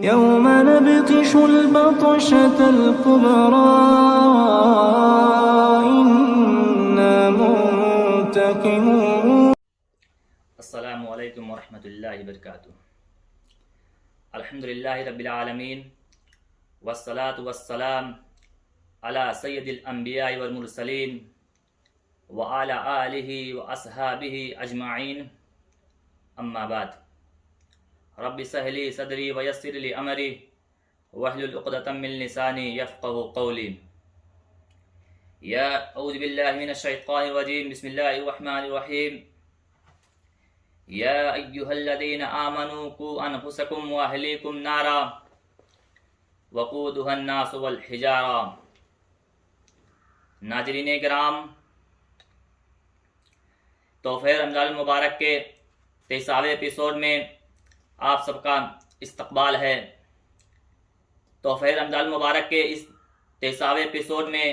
يوم نبطش البطشة الكبرى إنا منتقمون. السلام علیکم ورحمۃ اللہ وبرکاتہ. الحمد للہ رب العالمین والصلاة والسلام علی سید الانبیاء والمرسلین وعلی آلہ واصحابہ اجمعین. اما بعد. رب اشرح لی صدری ویسر لی امری واحلل عقدۃ من لسانی یفقهوا قولی. اعوذ باللہ من الشیطان الرجیم. بسم اللہ الرحمن الرحیم. یا ایہا الذین آمنوا قوا انفسکم واہلیکم نارا وقودها الناس والحجارہ. ناظرین کرام، تحفہ رمضان المبارک کے 23ویں ایپیسوڈ میں آپ سب کا استقبال ہے. تحفہ رمضان المبارک کے اس 23ویں ایپیسوڈ میں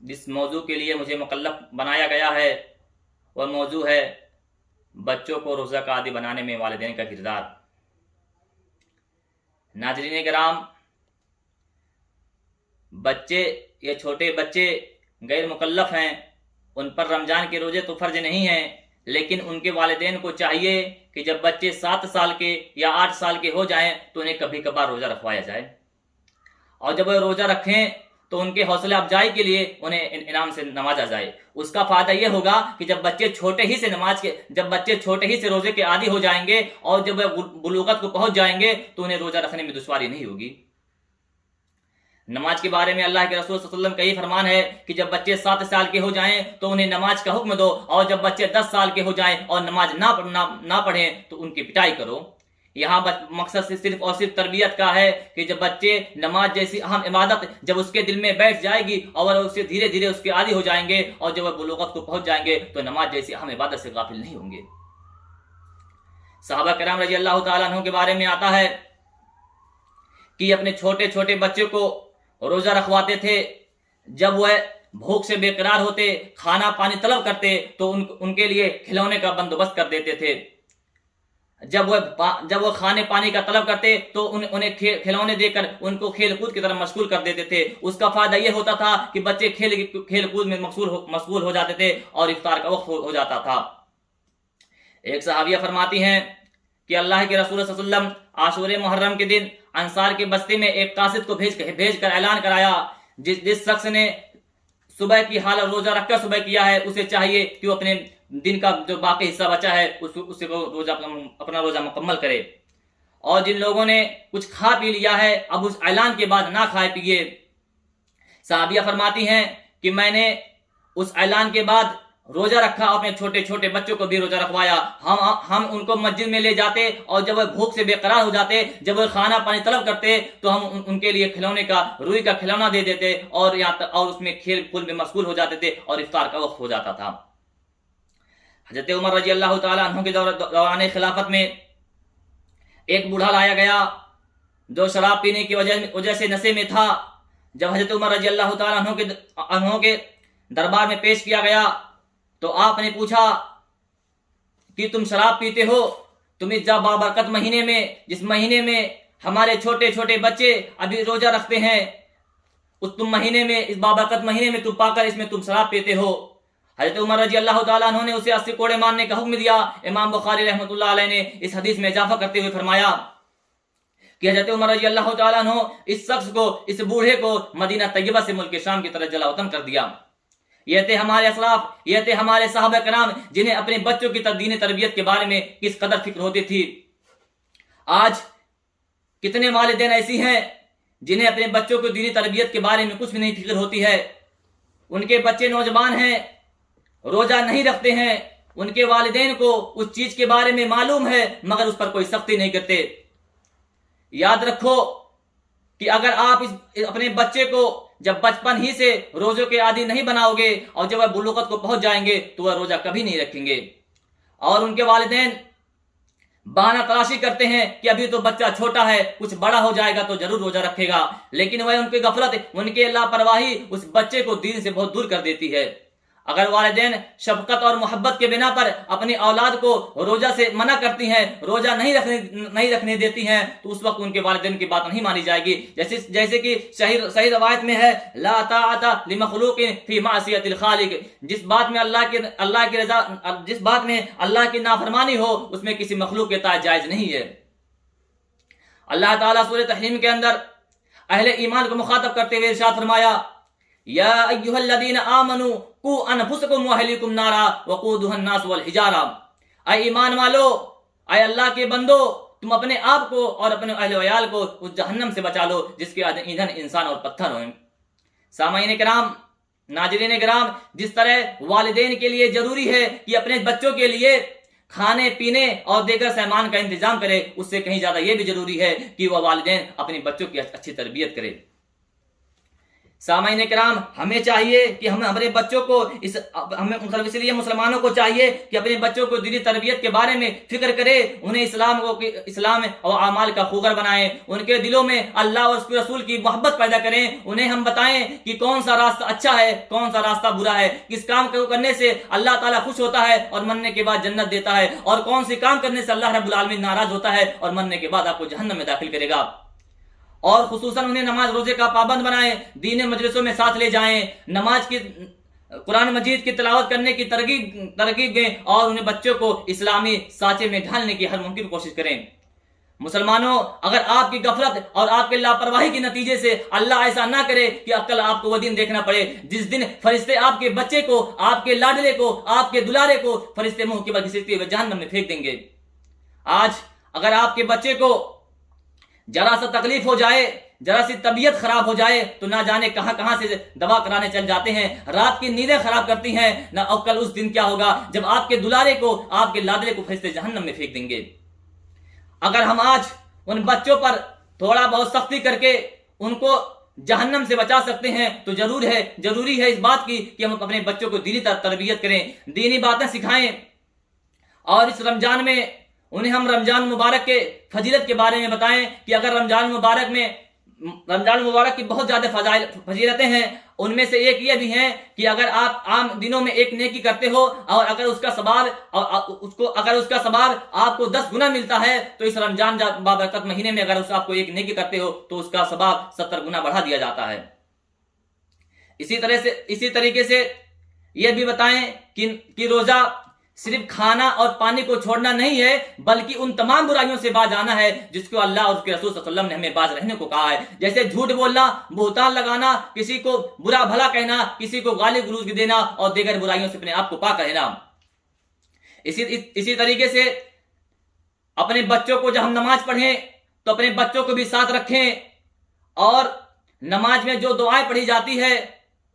جس موضوع کے لیے مجھے مکلف بنایا گیا ہے وہ موضوع ہے بچوں کو روزہ کا عادی بنانے میں والدین کا کردار. ناظرین کرام، بچے یا چھوٹے بچے غیر مکلف ہیں، ان پر رمضان کے روزے تو فرض نہیں ہیں، لیکن ان کے والدین کو چاہیے کہ جب بچے 7 سال کے یا 8 سال کے ہو جائیں تو انہیں کبھی کبھار روزہ رکھوایا جائے، اور جب وہ روزہ رکھیں تو ان کے حوصلہ افزائی کے لیے انہیں انعام سے نوازا جائے. اس کا فائدہ یہ ہوگا کہ جب بچے چھوٹے ہی سے روزے کے عادی ہو جائیں گے اور جب وہ بلوغت کو پہنچ جائیں گے تو انہیں روزہ رکھنے میں دشواری نہیں ہوگی. نماز کے بارے میں اللہ کے رسول صلی اللہ علیہ وسلم کا یہ فرمان ہے کہ جب بچے 7 سال کے ہو جائیں تو انہیں نماز کا حکم دو، اور جب بچے 10 سال کے ہو جائیں اور نماز نہ پڑھیں تو ان کی پٹائی کرو. یہاں مقصد صرف اور صرف تربیت کا ہے کہ جب بچے نماز جیسی اہم عبادت جب اس کے دل میں بیٹھ جائے گی اور اسے دھیرے دھیرے اس کے عادی ہو جائیں گے، اور جب وہ بلوغت کو پہنچ جائیں گے تو نماز جیسی اہم عبادت سے غافل نہیں ہوں گے. صحابہ کرام رضی اللہ تعالیٰ عنہ کے بارے میں آتا ہے کہ اپنے چھوٹے چھوٹے بچے کو روزہ رکھواتے تھے. جب وہ بھوک سے بے قرار ہوتے، کھانا پانی طلب کرتے تو ان کے لیے کھلونے کا بندوبست کر دیتے تھے. جب وہ کھانے پانی کا طلب کرتے تو انہیں کھلونے دے کر ان کو کھیل کود کی طرف مشغول کر دیتے تھے. اس کا فائدہ یہ ہوتا تھا کہ بچے کھیل کود میں مشغول ہو جاتے تھے اور افطار کا وقت ہو جاتا تھا. ایک صحابیہ فرماتی ہیں کہ اللہ کے رسول صلی اللہ علیہ وسلم عاشور محرم کے دن انصار کے بستی میں ایک قاصد کو بھیج کر اعلان کرایا، جس شخص نے صبح کی حالت روزہ رکھ کر صبح کیا ہے اسے چاہیے کہ وہ اپنے دن کا جو باقی حصہ بچا ہے اسے اپنا روزہ مکمل کرے، اور جن لوگوں نے کچھ کھا پی لیا ہے اب اس اعلان کے بعد نہ کھائے پیے. صحابیہ فرماتی ہیں کہ میں نے اس اعلان کے بعد روزہ رکھا، اپنے چھوٹے چھوٹے بچوں کو بھی روزہ رکھوایا. ہم ان کو مسجد میں لے جاتے اور جب وہ بھوک سے بے قرار ہو جاتے، جب وہ کھانا پانی طلب کرتے تو ہم ان کے لیے کھلونے کا روئی کا کھلونا دے دیتے اور اس میں کھیل کود میں مشغول ہو جاتے تھے اور افطار کا وقت ہو جاتا تھا. حضرت عمر رضی اللہ تعالیٰ عنہ کے دوران خلافت میں ایک بوڑھا لایا گیا جو شراب پینے کی وجہ سے نشے میں تھا. جب حضرت عمر رضی اللہ تعالیٰ عنہ کے دربار میں پیش کیا گیا تو آپ نے پوچھا کہ تم شراب پیتے ہو، تم اس بابرکت مہینے میں، جس مہینے میں ہمارے چھوٹے چھوٹے بچے ابھی روزہ رکھتے ہیں، اس بابرکت مہینے میں تم پا کر اس میں تم شراب پیتے ہو. حضرت عمر رضی اللہ تعالیٰ عنہ نے اسے 80 کوڑے مارنے کا حکم دیا. امام بخاری رحمۃ اللہ علیہ نے اس حدیث میں اضافہ کرتے ہوئے فرمایا کہ حضرت عمر رضی اللہ تعالیٰ عنہ اس شخص کو، اس بوڑھے کو مدینہ طیبہ سے ملک شام کی طرف جلا وطن کر دیا. یہ تھے ہمارے اسلاف، یہ تھے ہمارے صحابہ کرام جنہیں اپنے بچوں کی دینی تربیت کے بارے میں کس قدر فکر ہوتی تھی. آج کتنے والدین ایسی ہیں جنہیں اپنے بچوں کو دینی تربیت کے بارے میں کچھ بھی نہیں فکر ہوتی ہے. ان کے بچے نوجوان ہیں، روزہ نہیں رکھتے ہیں، ان کے والدین کو اس چیز کے بارے میں معلوم ہے مگر اس پر کوئی سختی نہیں کرتے. یاد رکھو کہ اگر آپ اپنے بچے کو جب بچپن ہی سے روزوں کے عادی نہیں بناؤ گے اور جب وہ بلوغت کو پہنچ جائیں گے تو وہ روزہ کبھی نہیں رکھیں گے. اور ان کے والدین بہانہ تراشی کرتے ہیں کہ ابھی تو بچہ چھوٹا ہے، کچھ بڑا ہو جائے گا تو ضرور روزہ رکھے گا، لیکن وہ ان کی غفلت، ان کی لاپرواہی اس بچے کو دین سے بہت دور کر دیتی ہے. اگر والدین شفقت اور محبت کے بنا پر اپنی اولاد کو روزہ سے منع کرتی ہیں، روزہ نہیں رکھنے دیتی ہیں، تو اس وقت ان کے والدین کی بات نہیں مانی جائے گی. جیسے کہ صحیح روایت میں ہے، لا طاعت لمخلوق فی معصیت الخالق، جس بات میں اللہ کی نافرمانی ہو اس میں کسی مخلوق کے اطاعت جائز نہیں ہے. اللہ تعالیٰ سورہ تحریم کے اندر اہل ایمان کو مخاطب کرتے ہوئے ارشاد فرمایا، یا ایھا الذین آمنوا قوا انفسکم واہلیکم نارا وقودھا الناس والحجارہ، اے ایمان والو، اے اللہ کے بندو، تم اپنے آپ کو اور اپنے اہل و عیال کو اس جہنم سے بچا لو جس کے ایندھن انسان اور پتھر ہیں. سامعین کرام، ناظرین کرام، جس طرح والدین کے لیے ضروری ہے کہ اپنے بچوں کے لیے کھانے پینے اور دیگر سامان کا انتظام کرے، اس سے کہیں زیادہ یہ بھی ضروری ہے کہ وہ والدین اپنے بچوں کی اچھی تربیت کرے. سامعین کرام، ہمیں چاہیے کہ ہم اپنے بچوں کو اس لیے مسلمانوں کو چاہیے کہ اپنے بچوں کو دینی تربیت کے بارے میں فکر کرے، انہیں اسلام اور اعمال کا خوگر بنائیں، ان کے دلوں میں اللہ اور اس کے رسول کی محبت پیدا کریں، انہیں ہم بتائیں کہ کون سا راستہ اچھا ہے، کون سا راستہ برا ہے، کس کام کو کرنے سے اللہ تعالیٰ خوش ہوتا ہے اور مرنے کے بعد جنت دیتا ہے، اور کون سے کام کرنے سے اللہ رب العالمین ناراض ہوتا ہے اور مرنے کے بعد آپ کو جہنم میں داخل کرے گا. اور خصوصاً انہیں نماز روزے کا پابند بنائیں، دین مجلسوں میں ساتھ لے جائیں، نماز کی قرآن مجید کی تلاوت کرنے کی ترغیب دیں اور انہیں بچوں کو اسلامی سانچے میں ڈھالنے کی ہر ممکن کوشش کریں. مسلمانوں، اگر آپ کی غفلت اور آپ کے لاپرواہی کے نتیجے سے اللہ ایسا نہ کرے کہ کل آپ کو وہ دن دیکھنا پڑے جس دن فرشتے آپ کے بچے کو، آپ کے لاڈلے کو، آپ کے دلارے کو فرشتے منہ کے بل گھسیٹتے ہوئے جہنم میں پھینک دیں گے. آج اگر آپ کے بچے کو ذرا سا تکلیف ہو جائے، ذرا سی طبیعت خراب ہو جائے تو نہ جانے کہاں سے دوا کرانے چل جاتے ہیں، رات کی نیندیں خراب کرتی ہیں، نہ اور کل اس دن کیا ہوگا جب آپ کے دلارے کو، آپ کے لاڈلے کو فرشتے جہنم میں پھینک دیں گے. اگر ہم آج ان بچوں پر تھوڑا بہت سختی کر کے ان کو جہنم سے بچا سکتے ہیں تو ضروری ہے اس بات کی کہ ہم اپنے بچوں کو دینی تربیت کریں، دینی باتیں سکھائیں، اور اس رمضان میں انہیں ہم رمضان مبارک کے فضیلت کے بارے میں بتائیں کہ اگر رمضان مبارک کی بہت زیادہ فضیلتیں ہیں، ان میں سے ایک یہ بھی ہیں کہ اگر آپ عام دنوں میں ایک نیکی کرتے ہو اور اگر اس کا ثواب آپ کو 10 گنا ملتا ہے، تو اس رمضان بابرکت مہینے میں اگر آپ کو ایک نیکی کرتے ہو تو اس کا ثواب 70 گنا بڑھا دیا جاتا ہے. اسی طریقے سے یہ بھی بتائیں کہ روزہ صرف کھانا اور پانی کو چھوڑنا نہیں ہے، بلکہ ان تمام برائیوں سے باز آنا ہے جس کو اللہ اور اس کے رسول صلی اللہ علیہ وسلم نے ہمیں باز رہنے کو کہا ہے، جیسے جھوٹ بولنا، بہتان لگانا، کسی کو برا بھلا کہنا، کسی کو گالی گلوچ دینا اور دیگر برائیوں سے اپنے آپ کو پاک رہنا. اسی طریقے سے اپنے بچوں کو جب ہم نماز پڑھیں تو اپنے بچوں کو بھی ساتھ رکھیں، اور نماز میں جو دعائیں پڑھی جاتی ہے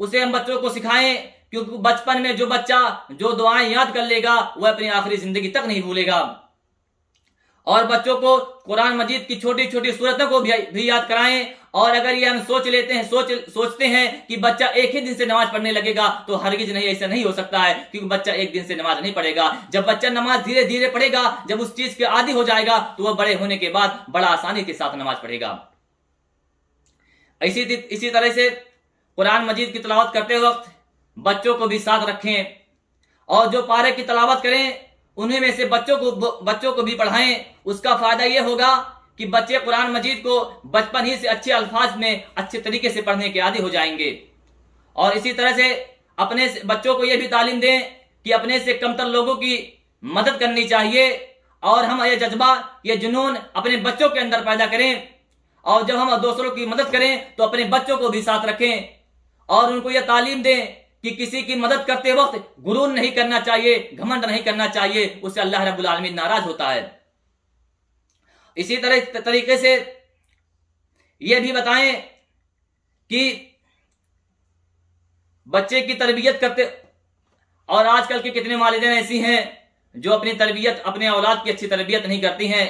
اسے ہم بچوں کو سکھائیں، کیونکہ بچپن میں جو بچہ جو دعائیں یاد کر لے گا وہ اپنی آخری زندگی تک نہیں بھولے گا. اور بچوں کو قرآن مجید کی چھوٹی چھوٹی سورتوں کو بھی یاد کرائیں. اور اگر یہ ہم سوچتے ہیں کہ بچہ ایک ہی دن سے نماز پڑھنے لگے گا تو ہرگز نہیں، ایسا نہیں ہو سکتا ہے، کیونکہ بچہ ایک دن سے نماز نہیں پڑھے گا. جب بچہ نماز دھیرے دھیرے پڑھے گا، جب اس چیز کے عادی ہو جائے گا تو وہ بڑے ہونے کے بعد بڑا آسانی کے ساتھ نماز پڑھے گا. اسی طرح سے قرآن مجید کی تلاوت کرتے وقت بچوں کو بھی ساتھ رکھیں، اور جو پارے کی تلاوت کریں انہیں میں سے بچوں کو بھی پڑھائیں. اس کا فائدہ یہ ہوگا کہ بچے قرآن مجید کو بچپن ہی سے اچھے الفاظ میں اچھے طریقے سے پڑھنے کے عادی ہو جائیں گے. اور اسی طرح سے اپنے بچوں کو یہ بھی تعلیم دیں کہ اپنے سے کمتر لوگوں کی مدد کرنی چاہیے، اور ہم یہ جذبہ، یہ جنون اپنے بچوں کے اندر پیدا کریں. اور جب ہم دوسروں کی مدد کریں تو اپنے بچوں کو بھی ساتھ رکھیں، اور ان کو یہ تعلیم دیں کہ کسی کی مدد کرتے وقت غرور نہیں کرنا چاہیے، گھمنڈ نہیں کرنا چاہیے، اس سے اللہ رب العالمین ناراض ہوتا ہے. اسی طریقے سے یہ بھی بتائیں کہ بچے کی تربیت کرتے، اور آج کل کے کتنے والدین ایسی ہیں جو اپنے اولاد کی اچھی تربیت نہیں کرتی ہیں.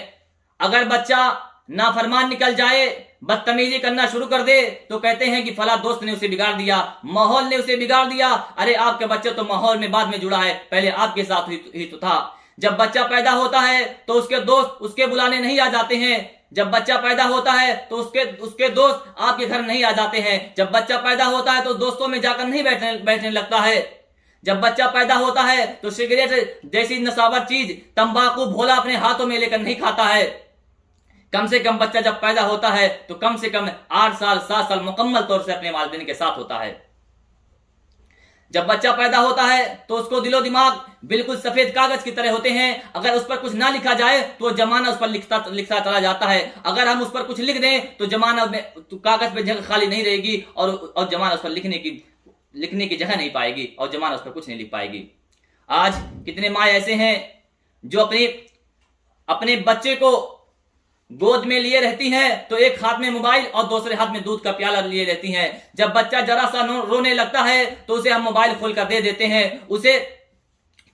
اگر بچہ نافرمان نکل جائے، بدتمیزی کرنا شروع کر دے تو کہتے ہیں کہ فلاں دوست نے اسے بگاڑ دیا، ماحول نے اسے بگاڑ دیا. ارے آپ کا بچہ تو ماحول میں بعد میں جڑا ہے، پہلے آپ کے ساتھ ہی تو تھا. جب بچہ پیدا ہوتا ہے تو اس کے دوست اس کے بلانے نہیں آ جاتے ہیں. جب بچہ پیدا ہوتا ہے تو اس کے دوست آپ کے گھر نہیں آ جاتے ہیں. جب بچہ پیدا ہوتا ہے تو دوستوں میں جا کر نہیں بیٹھنے لگتا ہے. جب بچہ پیدا ہوتا ہے تو سگریٹ جیسی نصابت چیز، تمباکو، بھولا اپنے ہاتھوں میں لے کر نہیں کھاتا ہے۔ کم سے کم بچہ جب پیدا ہوتا ہے تو کم سے کم 8 سال 7 سال مکمل طور سے اپنے والدین کے ساتھ ہوتا ہے۔ جب بچہ پیدا ہوتا ہے تو اس کو دل و دماغ بالکل سفید کاغذ کی طرح ہوتے ہیں، اگر اس پر کچھ نہ لکھا جائے تو زمانہ اس پر لکھتا چلا جاتا ہے، اگر ہم اس پر کچھ لکھ دیں تو زمانہ میں کاغذ پہ جگہ خالی نہیں رہے گی اور زمانہ اس پر لکھنے کی جگہ نہیں پائے گی اور زمانہ اس پر کچھ نہیں لکھ پائے گی۔ آج کتنے ماں ایسے ہیں جو اپنے بچے کو گود میں لیے رہتی ہیں تو ایک ہاتھ میں موبائل اور دوسرے ہاتھ میں دودھ کا پیالہ لیے رہتی ہیں۔ جب بچہ ذرا سا رونے لگتا ہے تو اسے ہم موبائل کھول کر دے دیتے ہیں، اسے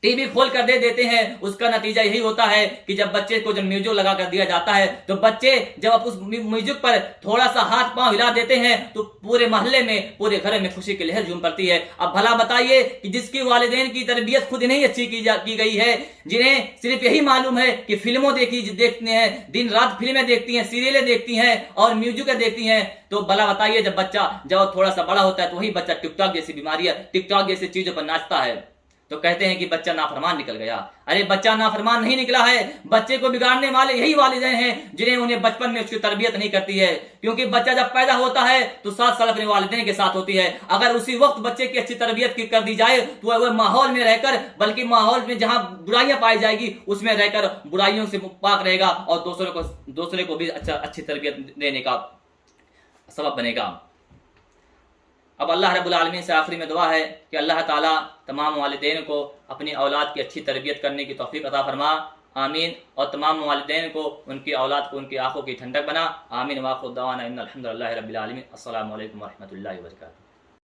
ٹی وی کھول کر دے دیتے ہیں۔ اس کا نتیجہ یہی ہوتا ہے کہ جب بچے کو جب میوزک لگا کر دیا جاتا ہے تو بچے جب اس میوزک پر تھوڑا سا ہاتھ پاؤں ہلا دیتے ہیں تو پورے محلے میں، پورے گھر میں خوشی کی لہر جھوم پڑتی ہے۔ اب بھلا بتائیے کہ جس کی والدین کی تربیت خود نہیں اچھی کی گئی ہے، جنہیں صرف یہی معلوم ہے کہ فلموں دیکھتے ہیں، دن رات فلمیں دیکھتی ہیں، سیریلیں دیکھتی ہیں اور میوزک دیکھتی ہیں، تو بھلا بتائیے جب بچہ تھوڑا سا بڑا ہوتا ہے تو وہی بچہ ٹک ٹاک جیسی بیماریاں، ٹک ٹاک جیسی چیزوں پر ناچتا ہے تو کہتے ہیں کہ بچہ نافرمان نکل گیا۔ ارے بچہ نافرمان نہیں نکلا ہے، بچے کو بگاڑنے والے یہی والدین ہیں جنہیں انہیں بچپن میں اس کی تربیت نہیں کرتی ہے، کیونکہ بچہ جب پیدا ہوتا ہے تو 7 سال اپنے والدین کے ساتھ ہوتی ہے۔ اگر اسی وقت بچے کی اچھی تربیت کر دی جائے تو وہ ماحول میں رہ کر، بلکہ ماحول میں جہاں برائیاں پائی جائے گی اس میں رہ کر برائیوں سے پاک رہے گا اور دوسرے کو بھی اچھی تربیت دینے کا سبب بنے گا۔ اب اللہ رب العالمین سے آخری میں دعا ہے کہ اللہ تعالیٰ تمام والدین کو اپنی اولاد کی اچھی تربیت کرنے کی توفیق عطا فرما، آمین، اور تمام والدین کو ان کی اولاد کو ان کی آنکھوں کی ٹھنڈک بنا، آمین۔ وآخر دعوانا ان الحمد للہ رب العالمین۔ السلام علیکم ورحمۃ اللہ وبرکاتہ۔